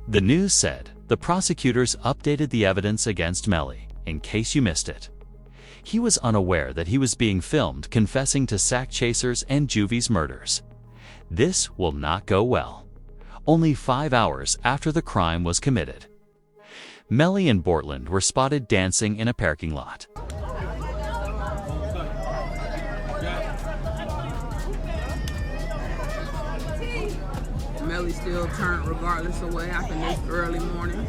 The news said the prosecutors updated the evidence against Melly, in case you missed it. He was unaware that he was being filmed confessing to Sakchaser's and Juvy's murders. This will not go well. Only 5 hours after the crime was committed, Melly and Courtland were spotted dancing in a parking lot. Melly still turned regardless of what happened this early morning.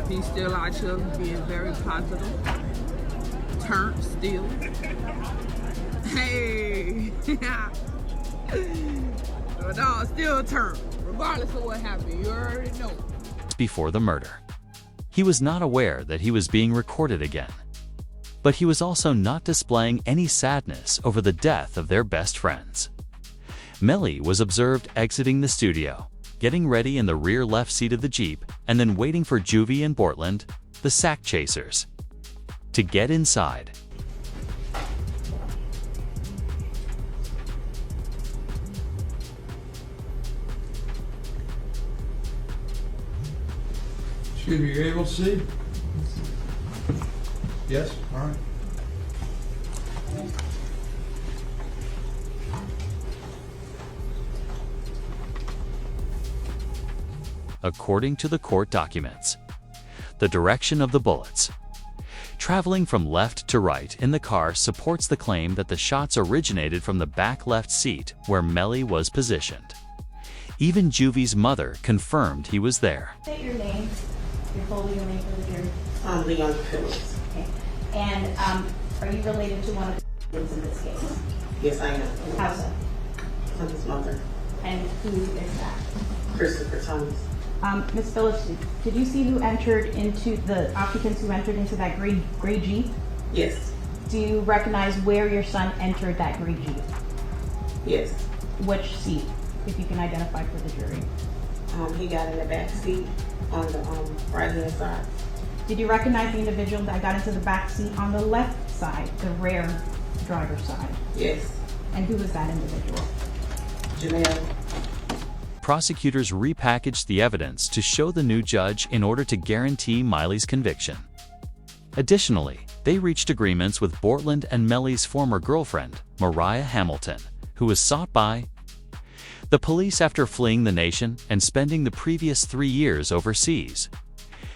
He's still out here being very positive. Turned still. Hey! No, still turned, regardless of what happened. You already know. Before the murder, he was not aware that he was being recorded again. But he was also not displaying any sadness over the death of their best friends. Melly was observed exiting the studio, getting ready in the rear left seat of the Jeep, and then waiting for Juvy and Courtland, the Sakchasers, to get inside. Excuse me, you're able to see? Yes? All right. According to the court documents, the direction of the bullets, traveling from left to right in the car, supports the claim that the shots originated from the back left seat where Melly was positioned. Even Juvy's mother confirmed he was there. Say your name, your full legal name for the jury. I'm Leon Phillips. Okay. And are you related to one of the victims in this case? Yes, I am. How so? I'm his mother. And who is that? Christopher Thomas. Ms. Phillips, did you see who entered into the occupants who entered into that gray Jeep? Yes. Do you recognize where your son entered that gray Jeep? Yes. Which seat, if you can identify for the jury? He got in the back seat on the right hand side. Did you recognize the individual that got into the back seat on the left side, the rear driver's side? Yes. And who was that individual? Janelle. Prosecutors repackaged the evidence to show the new judge in order to guarantee Miley's conviction. Additionally, they reached agreements with Courtland and Melly's former girlfriend, Mariah Hamilton, who was sought by the police after fleeing the nation and spending the previous 3 years overseas.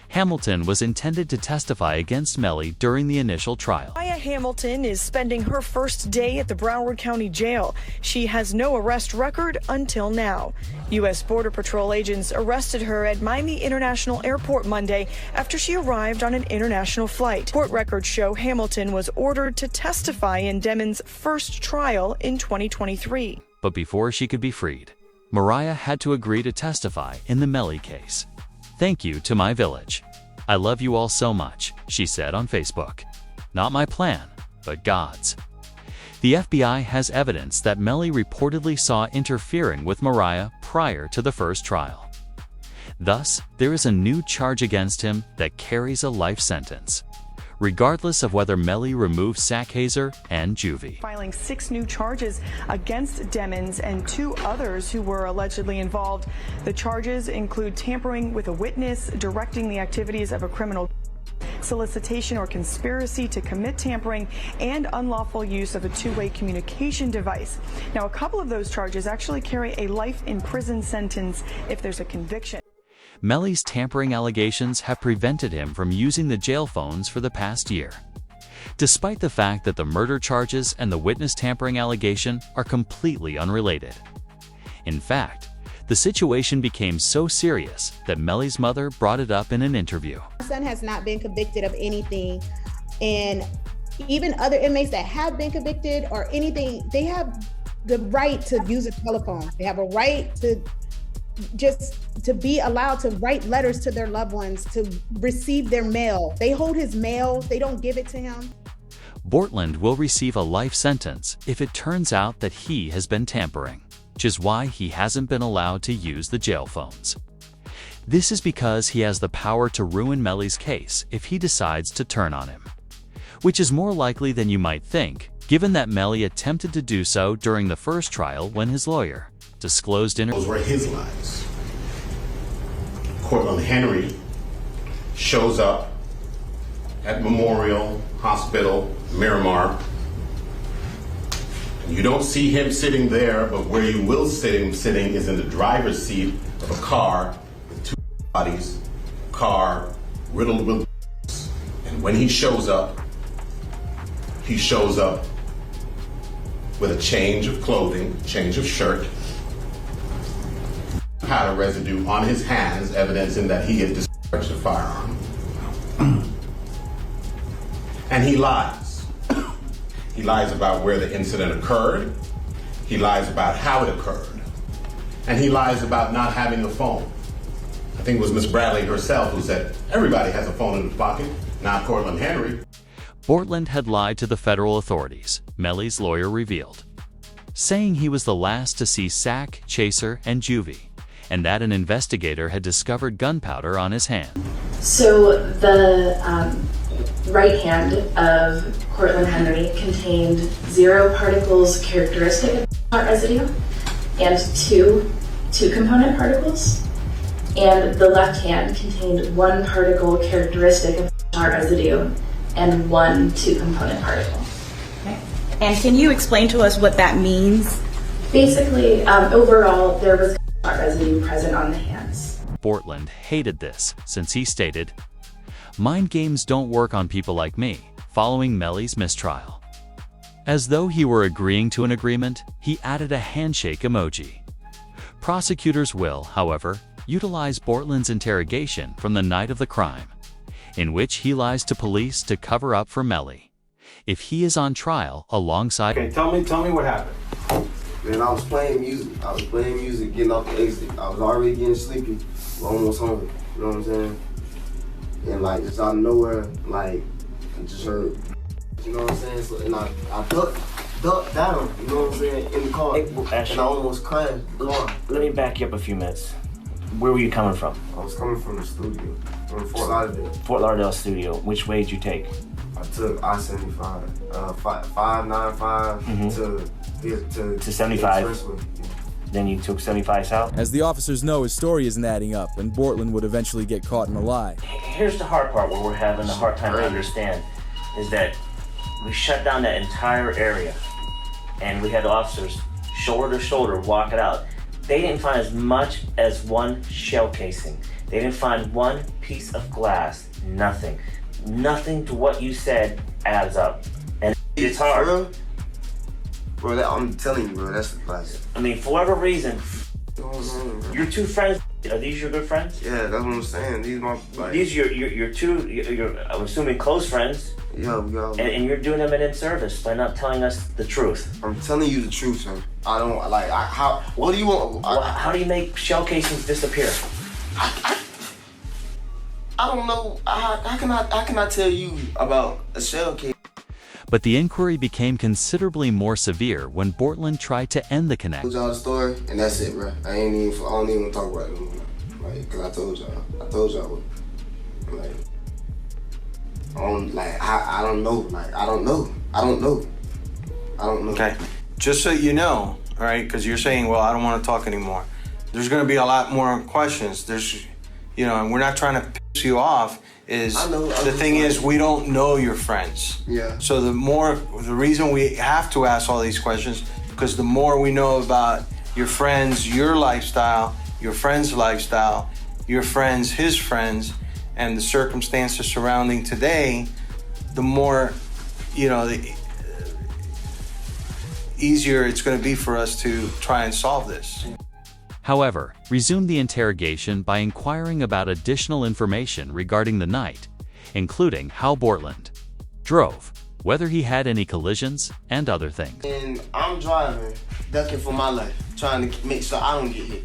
Hamilton was intended to testify against Melly during the initial trial. Mariah Hamilton is spending her first day at the Broward County Jail. She has no arrest record until now. U.S. Border Patrol agents arrested her at Miami International Airport Monday after she arrived on an international flight. Court records show Hamilton was ordered to testify in Demon's first trial in 2023. But before she could be freed, Mariah had to agree to testify in the Melly case. "Thank you to my village. I love you all so much," she said on Facebook. "Not my plan, but God's." The FBI has evidence that Melly reportedly saw interfering with Mariah prior to the first trial. Thus, there is a new charge against him that carries a life sentence, regardless of whether Melly removed Sakchaser and Juvy. Filing 6 new charges against Demons and 2 others who were allegedly involved. The charges include tampering with a witness, directing the activities of a criminal, solicitation or conspiracy to commit tampering, and unlawful use of a two-way communication device. Now, a couple of those charges actually carry a life in prison sentence if there's a conviction. Melly's tampering allegations have prevented him from using the jail phones for the past year, despite the fact that the murder charges and the witness tampering allegation are completely unrelated. In fact, the situation became so serious that Melly's mother brought it up in an interview. My son has not been convicted of anything, and even other inmates that have been convicted or anything, they have the right to use a telephone. They have a right to be allowed to write letters to their loved ones, to receive their mail. They hold his mail, they don't give it to him. Courtland will receive a life sentence if it turns out that he has been tampering, which is why he hasn't been allowed to use the jail phones. This is because he has the power to ruin Melly's case if he decides to turn on him, which is more likely than you might think, given that Melly attempted to do so during the first trial when his lawyer disclosed in those were his lies. Courtland Henry shows up at Memorial Hospital, Miramar. You don't see him sitting there, but where you will see him sitting is in the driver's seat of a car with two bodies, car riddled with bullets. And when he shows up with a change of clothing, change of shirt, powder residue on his hands, evidencing that he had discharged a firearm. And he lies. He lies about where the incident occurred. He lies about how it occurred. And he lies about not having a phone. I think it was Miss Bradley herself who said, everybody has a phone in his pocket, not Courtland Henry. Courtland had lied to the federal authorities, Melly's lawyer revealed, saying he was the last to see Sakchaser and Juvy, and that an investigator had discovered gunpowder on his hand. So the right hand of Courtland Henry contained 0 particles characteristic of heart residue and two component particles. And the left hand contained 1 particle characteristic of heart residue and 1 2-component particle. Okay. And can you explain to us what that means? Basically, overall, there was heart residue present on the hands. Courtland hated this since he stated, "Mind games don't work on people like me," following Melly's mistrial. As though he were agreeing to an agreement, he added a handshake emoji. Prosecutors will, however, utilize Courtland's interrogation from the night of the crime, in which he lies to police to cover up for Melly. If he is on trial alongside... Okay, tell me what happened. Man, I was playing music, getting off the exit. I was already getting sleepy, almost home, you know what I'm saying? And like, just out of nowhere, like, I just heard, you know what I'm saying? So, and I ducked down, you know what I'm saying, in the car, and I almost crashed the car. Let me back you up a few minutes. Where were you coming from? I was coming from the studio, from Fort Lauderdale. Fort Lauderdale studio. Which way did you take? I took I-75, 595 to 75. Then you took 75 south? As the officers know, his story isn't adding up, and Courtland would eventually get caught in a lie. Here's the hard part where we're having a hard time to understand, is that we shut down that entire area, and we had officers shoulder to shoulder walk it out. They didn't find as much as 1 shell casing. They didn't find 1 piece of glass, nothing. Nothing to what you said adds up. And it's hard. Bro, I'm telling you, bro, that's the class. I mean, for whatever reason, your 2 friends, are these your good friends? Yeah, that's what I'm saying. These my like, these your 2, I'm assuming close friends. Yeah, we got. And you're doing them an in-service by not telling us the truth. I'm telling you the truth, sir. I don't like. How? What do you want? How do you make shell casings disappear? I don't know. How can I tell you about a shell case? But the inquiry became considerably more severe when Courtland tried to end the connection. I told y'all the story, and that's it, bro. I don't even want to talk about it anymore. Like, cause I told y'all, like, I don't know. Like, I don't know. Okay, just so you know, all right, because you're saying, well, I don't want to talk anymore. There's going to be a lot more questions. There's, and we're not trying to piss you off. The thing is, we don't know your friends. Yeah. So the reason we have to ask all these questions, because the more we know about your friends, your lifestyle, your friend's lifestyle, your friends, his friends, and the circumstances surrounding today, the more, the easier it's going to be for us to try and solve this. However, resumed the interrogation by inquiring about additional information regarding the night, including how Courtland drove, whether he had any collisions, and other things. And I'm driving, ducking for my life, trying to make sure I don't get hit.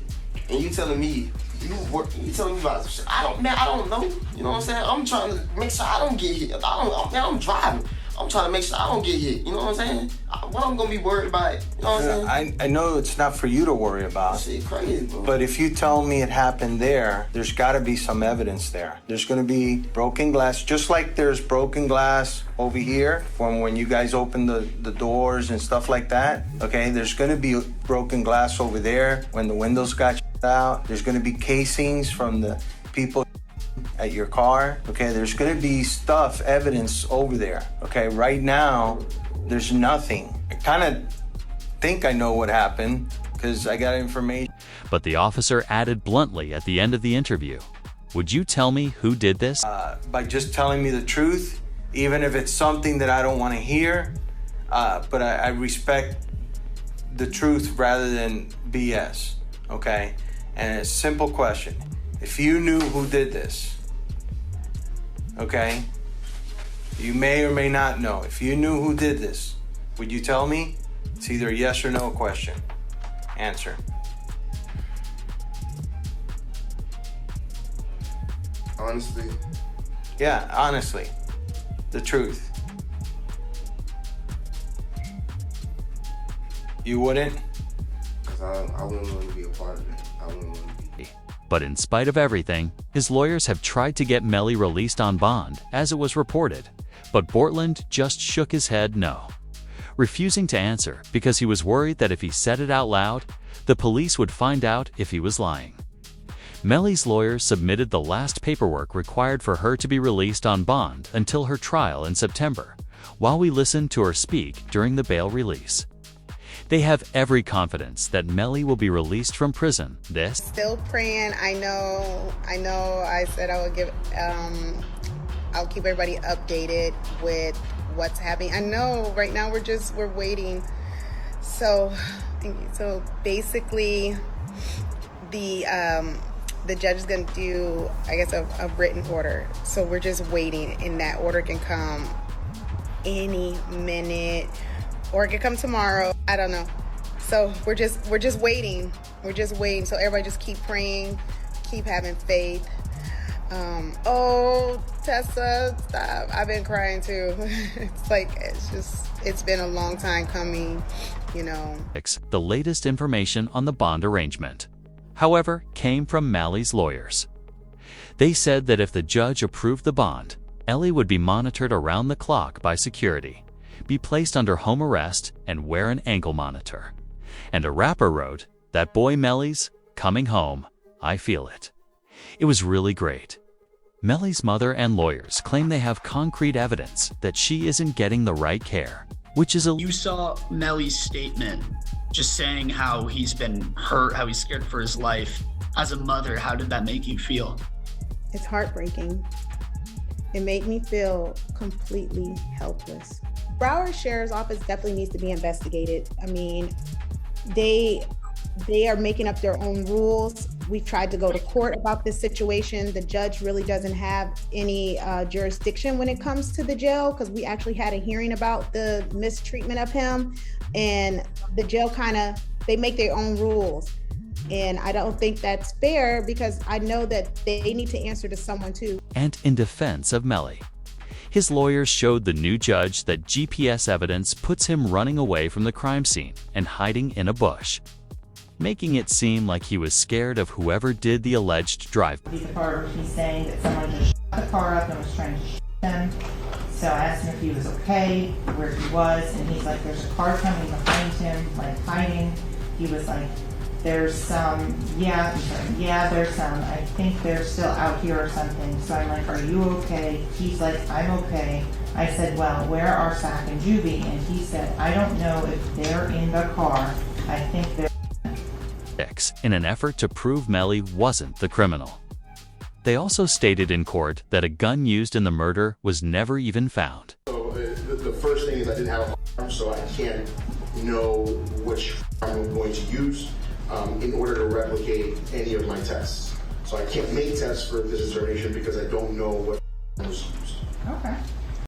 And you telling me, you telling me about shit. I don't know. You know what I'm saying? I'm trying to make sure I don't get hit. I'm driving. I'm trying to make sure I don't get hit. You know what I'm saying? What I'm gonna be worried about? You know what I'm saying? I know it's not for you to worry about. Shit crazy, bro. But if you tell me it happened there's got to be some evidence there. There's going to be broken glass, just like there's broken glass over here from when you guys opened the doors and stuff like that. Okay, there's going to be broken glass over there when the windows got out. There's going to be casings from the people at your car, okay? There's gonna be stuff, evidence over there, okay? Right now, there's nothing. I kind of think I know what happened because I got information. But the officer added bluntly at the end of the interview, "Would you tell me who did this?" By just telling me the truth, even if it's something that I don't want to hear, but I respect the truth rather than BS, okay? And a simple question. If you knew who did this, okay? You may or may not know. If you knew who did this, would you tell me? It's either a yes or no question. Answer. Honestly. Yeah, honestly. The truth. You wouldn't? Because I wouldn't want to be a part of it. I wouldn't want to be. But in spite of everything, his lawyers have tried to get Melly released on bond, as it was reported. But Courtland just shook his head no, refusing to answer because he was worried that if he said it out loud, the police would find out if he was lying. Melly's lawyers submitted the last paperwork required for her to be released on bond until her trial in September, while we listened to her speak during the bail release. They have every confidence that Melly will be released from prison this. Still praying. I know I said I would I'll keep everybody updated with what's happening. I know right now we're waiting. So basically the judge is going to do, I guess, a written order. So we're just waiting, and that order can come any minute, or it could come tomorrow. I don't know. So we're just waiting. We're just waiting. So everybody just keep praying, keep having faith. Oh, Tessa, stop. I've been crying too. It's been a long time coming, you know. The latest information on the bond arrangement, however, came from Melly's lawyers. They said that if the judge approved the bond, Ellie would be monitored around the clock by security, be placed under home arrest, and wear an ankle monitor. And a rapper wrote, "That boy Melly's coming home, I feel it." It was really great. Melly's mother and lawyers claim they have concrete evidence that she isn't getting the right care, which is You saw Melly's statement just saying how he's been hurt, how he's scared for his life. As a mother, how did that make you feel? It's heartbreaking. It made me feel completely helpless. Broward Sheriff's Office definitely needs to be investigated. I mean, they are making up their own rules. We've tried to go to court about this situation. The judge really doesn't have any jurisdiction when it comes to the jail, because we actually had a hearing about the mistreatment of him, and the jail they make their own rules. And I don't think that's fair, because I know that they need to answer to someone too. And in defense of Melly, his lawyers showed the new judge that GPS evidence puts him running away from the crime scene and hiding in a bush, making it seem like he was scared of whoever did the alleged drive-by. The part where he's saying that someone just shot the car up and was trying to shoot him. So I asked him if he was okay, where he was, and he's like, there's a car coming behind him, like hiding. He was like, there's some, there's some, I think they're still out here or something. So I'm like, are you okay? He's like, I'm okay. I said, well, where are Sak and Juvy? And he said, I don't know if they're in the car. I think they're in an effort to prove Melly wasn't the criminal. They also stated in court that a gun used in the murder was never even found. So the first thing is I didn't have a firearm, so I can't know which firearm I'm going to use in order to replicate any of my tests. So I can't make tests for this determination because I don't know what was used. okay.